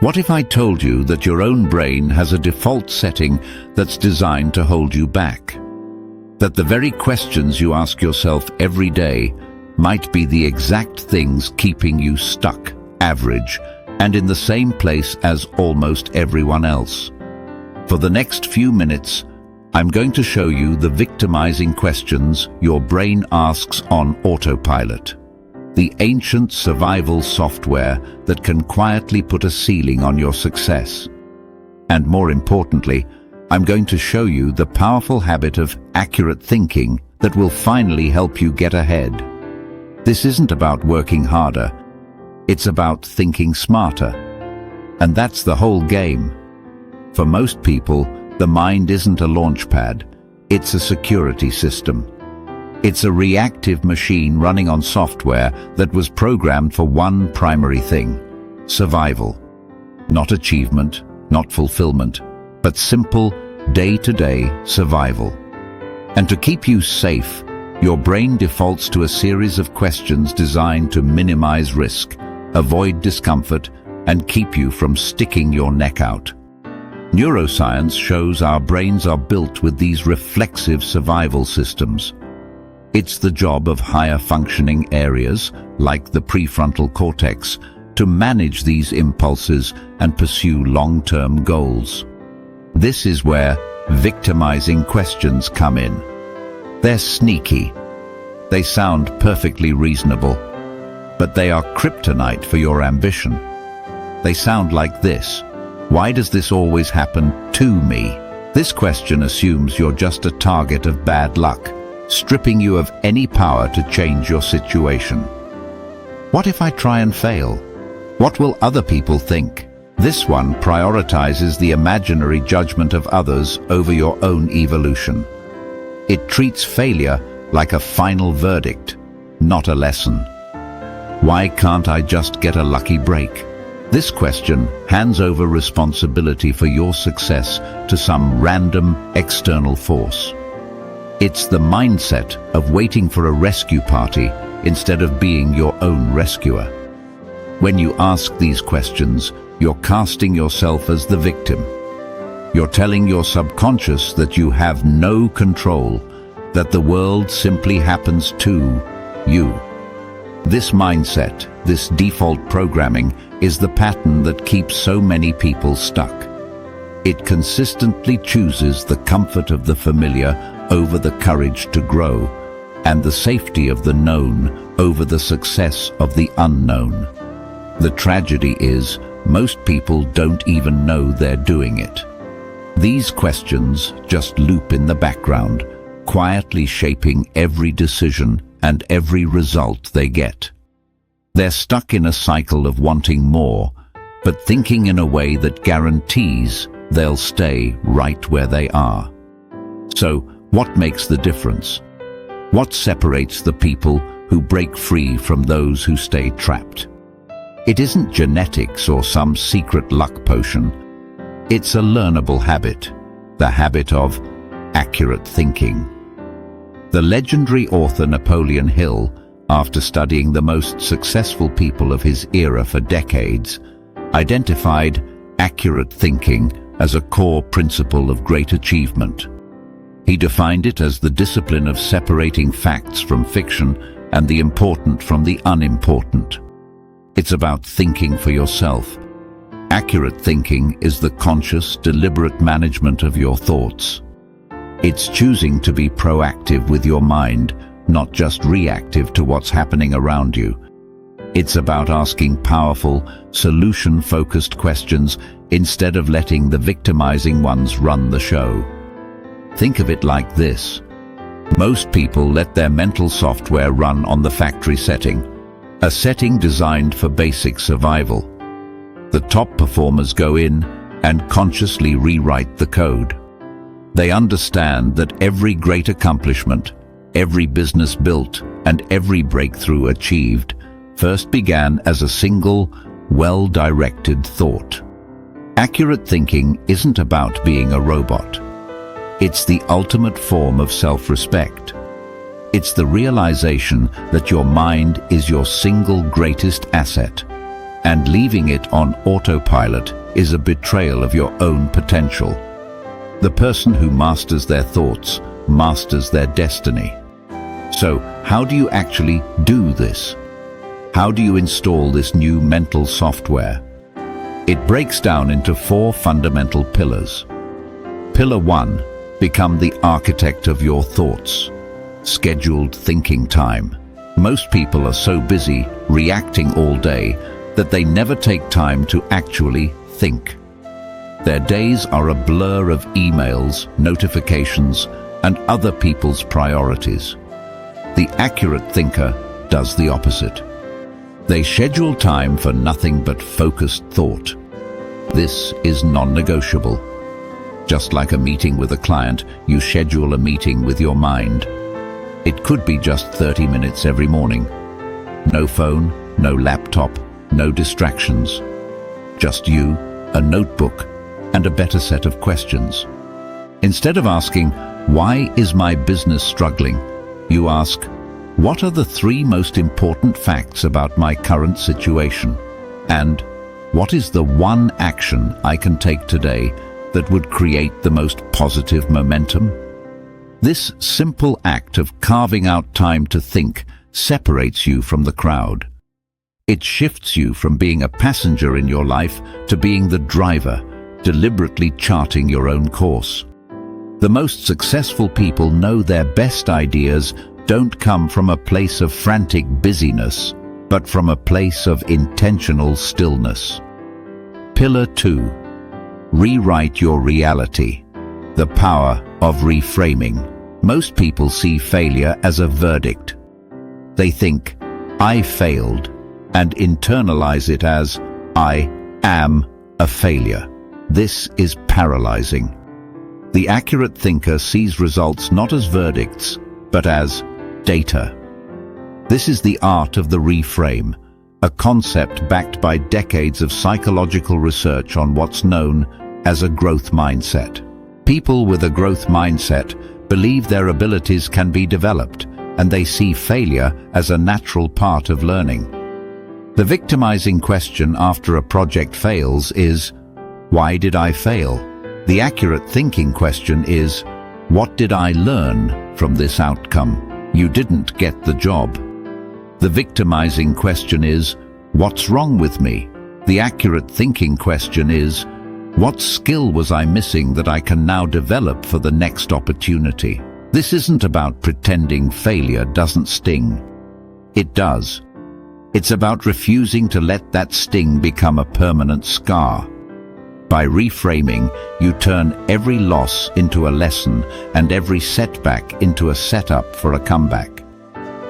What if I told you that your own brain has a default setting that's designed to hold you back? That the very questions you ask yourself every day might be the exact things keeping you stuck, average, and in the same place as almost everyone else. For the next few minutes, I'm going to show you the victimizing questions your brain asks on autopilot. The ancient survival software that can quietly put a ceiling on your success. And more importantly, I'm going to show you the powerful habit of accurate thinking that will finally help you get ahead. This isn't about working harder, it's about thinking smarter. And that's the whole game. For most people, the mind isn't a launch pad, it's a security system. It's a reactive machine running on software that was programmed for one primary thing: survival. Not achievement, not fulfillment, but simple, day-to-day survival. And to keep you safe, your brain defaults to a series of questions designed to minimize risk, avoid discomfort, and keep you from sticking your neck out. Neuroscience shows our brains are built with these reflexive survival systems. It's the job of higher functioning areas, like the prefrontal cortex, to manage these impulses and pursue long-term goals. This is where victimizing questions come in. They're sneaky. They sound perfectly reasonable, but they are kryptonite for your ambition. They sound like this: why does this always happen to me? This question assumes you're just a target of bad luck, stripping you of any power to change your situation. What if I try and fail? What will other people think? This one prioritizes the imaginary judgment of others over your own evolution. It treats failure like a final verdict, not a lesson. Why can't I just get a lucky break? This question hands over responsibility for your success to some random external force. It's the mindset of waiting for a rescue party instead of being your own rescuer. When you ask these questions, you're casting yourself as the victim. You're telling your subconscious that you have no control, that the world simply happens to you. This mindset, this default programming, is the pattern that keeps so many people stuck. It consistently chooses the comfort of the familiar over the courage to grow, and the safety of the known over the success of the unknown. The tragedy is, most people don't even know they're doing it. These questions just loop in the background, quietly shaping every decision and every result they get. They're stuck in a cycle of wanting more, but thinking in a way that guarantees they'll stay right where they are. So, what makes the difference? What separates the people who break free from those who stay trapped? It isn't genetics or some secret luck potion. It's a learnable habit, the habit of accurate thinking. The legendary author Napoleon Hill, after studying the most successful people of his era for decades, identified accurate thinking as a core principle of great achievement. He defined it as the discipline of separating facts from fiction and the important from the unimportant. It's about thinking for yourself. Accurate thinking is the conscious, deliberate management of your thoughts. It's choosing to be proactive with your mind, not just reactive to what's happening around you. It's about asking powerful, solution-focused questions instead of letting the victimizing ones run the show. Think of it like this. Most people let their mental software run on the factory setting, a setting designed for basic survival. The top performers go in and consciously rewrite the code. They understand that every great accomplishment, every business built, and every breakthrough achieved first began as a single, well-directed thought. Accurate thinking isn't about being a robot. It's the ultimate form of self-respect. It's the realization that your mind is your single greatest asset, and leaving it on autopilot is a betrayal of your own potential. The person who masters their thoughts masters their destiny. So, how do you actually do this? How do you install this new mental software? It breaks down into 4 fundamental pillars. Pillar 1, become the architect of your thoughts. Scheduled thinking time. Most people are so busy reacting all day that they never take time to actually think. Their days are a blur of emails, notifications, and other people's priorities. The accurate thinker does the opposite. They schedule time for nothing but focused thought. This is non-negotiable. Just like a meeting with a client, you schedule a meeting with your mind. It could be just 30 minutes every morning. No phone, no laptop, no distractions. Just you, a notebook, and a better set of questions. Instead of asking, "Why is my business struggling?" you ask, "What are the 3 most important facts about my current situation? And what is the one action I can take today that would create the most positive momentum?" This simple act of carving out time to think separates you from the crowd. It shifts you from being a passenger in your life to being the driver, deliberately charting your own course. The most successful people know their best ideas don't come from a place of frantic busyness, but from a place of intentional stillness. Pillar 2. Rewrite your reality. The power of reframing. Most people see failure as a verdict. They think, "I failed," and internalize it as, "I am a failure." This is paralyzing. The accurate thinker sees results not as verdicts, but as data. This is the art of the reframe, a concept backed by decades of psychological research on what's known as a growth mindset. People with a growth mindset believe their abilities can be developed, and they see failure as a natural part of learning. The victimizing question after a project fails is, "Why did I fail?" The accurate thinking question is, "What did I learn from this outcome?" You didn't get the job. The victimizing question is, "What's wrong with me?" The accurate thinking question is, "What skill was I missing that I can now develop for the next opportunity?" This isn't about pretending failure doesn't sting. It does. It's about refusing to let that sting become a permanent scar. By reframing, you turn every loss into a lesson and every setback into a setup for a comeback.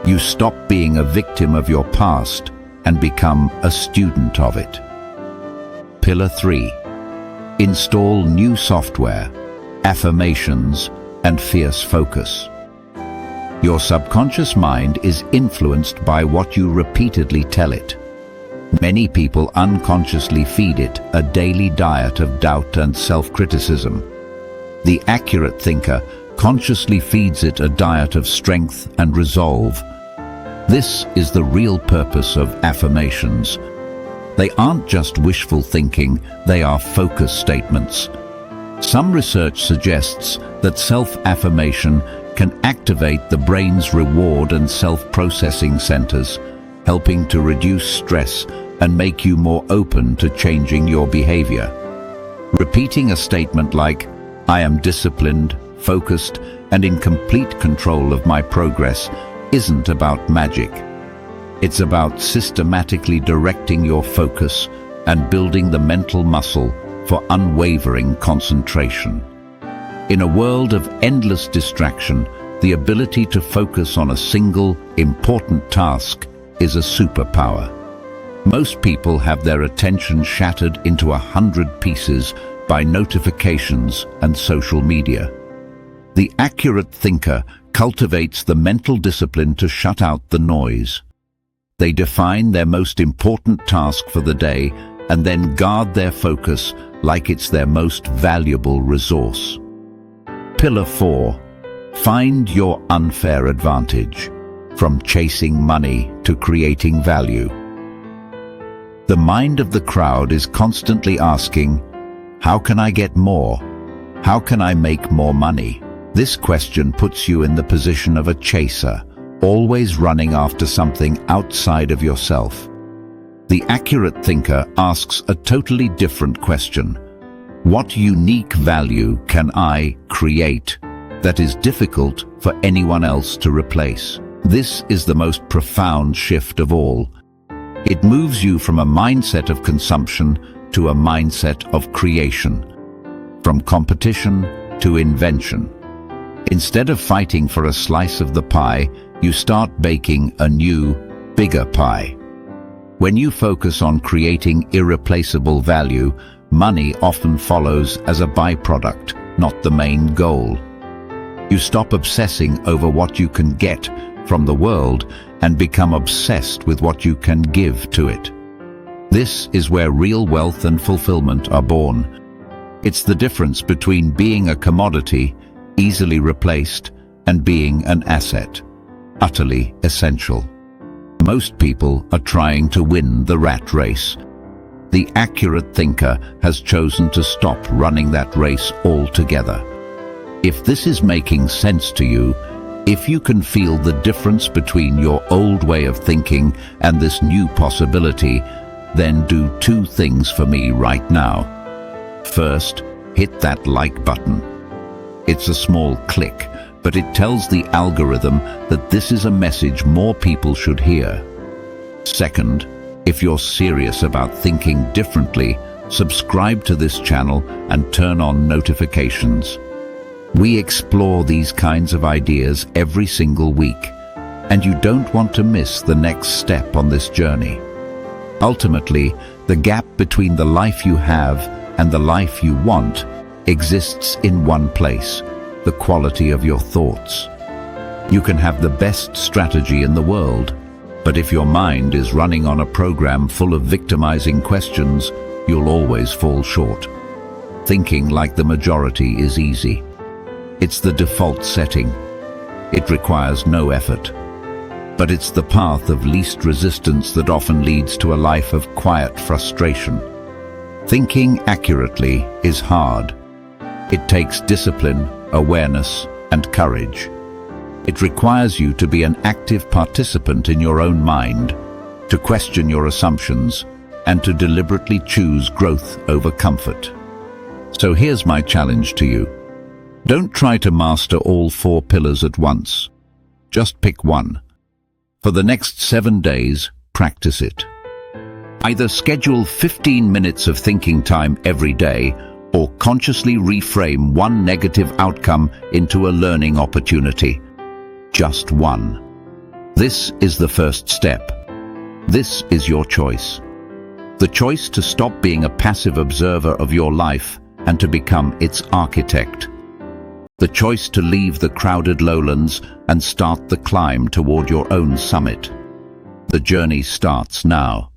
You stop being a victim of your past and become a student of it. Pillar 3. Install new software, affirmations, and fierce focus. Your subconscious mind is influenced by what you repeatedly tell it. Many people unconsciously feed it a daily diet of doubt and self-criticism. The accurate thinker consciously feeds it a diet of strength and resolve. This is the real purpose of affirmations. They aren't just wishful thinking, they are focus statements. Some research suggests that self-affirmation can activate the brain's reward and self-processing centers, helping to reduce stress and make you more open to changing your behavior. Repeating a statement like, "I am disciplined, focused, and in complete control of my progress," isn't about magic. It's about systematically directing your focus and building the mental muscle for unwavering concentration. In a world of endless distraction, the ability to focus on a single, important task is a superpower. Most people have their attention shattered into 100 pieces by notifications and social media. The accurate thinker cultivates the mental discipline to shut out the noise. They define their most important task for the day and then guard their focus like it's their most valuable resource. Pillar 4. Find your unfair advantage. From chasing money to creating value. The mind of the crowd is constantly asking, how can I get more? How can I make more money? This question puts you in the position of a chaser, always running after something outside of yourself. The accurate thinker asks a totally different question. What unique value can I create that is difficult for anyone else to replace? This is the most profound shift of all. It moves you from a mindset of consumption to a mindset of creation, from competition to invention. Instead of fighting for a slice of the pie, you start baking a new, bigger pie. When you focus on creating irreplaceable value, money often follows as a byproduct, not the main goal. You stop obsessing over what you can get from the world and become obsessed with what you can give to it. This is where real wealth and fulfillment are born. It's the difference between being a commodity, easily replaced, and being an asset, utterly essential. Most people are trying to win the rat race. The accurate thinker has chosen to stop running that race altogether. If this is making sense to you, if you can feel the difference between your old way of thinking and this new possibility, then do two things for me right now. First, hit that like button. It's a small click, but it tells the algorithm that this is a message more people should hear. Second, if you're serious about thinking differently, subscribe to this channel and turn on notifications. We explore these kinds of ideas every single week, and you don't want to miss the next step on this journey. Ultimately, the gap between the life you have and the life you want exists in one place: the quality of your thoughts. You can have the best strategy in the world, but if your mind is running on a program full of victimizing questions, you'll always fall short. Thinking like the majority is easy. It's the default setting. It requires no effort. But it's the path of least resistance that often leads to a life of quiet frustration. Thinking accurately is hard. It takes discipline, awareness, and courage. It requires you to be an active participant in your own mind, to question your assumptions, and to deliberately choose growth over comfort. So here's my challenge to you. Don't try to master all 4 pillars at once. Just pick one. For the next 7 days, practice it. Either schedule 15 minutes of thinking time every day, or consciously reframe one negative outcome into a learning opportunity. Just one. This is the first step. This is your choice. The choice to stop being a passive observer of your life and to become its architect. The choice to leave the crowded lowlands and start the climb toward your own summit. The journey starts now.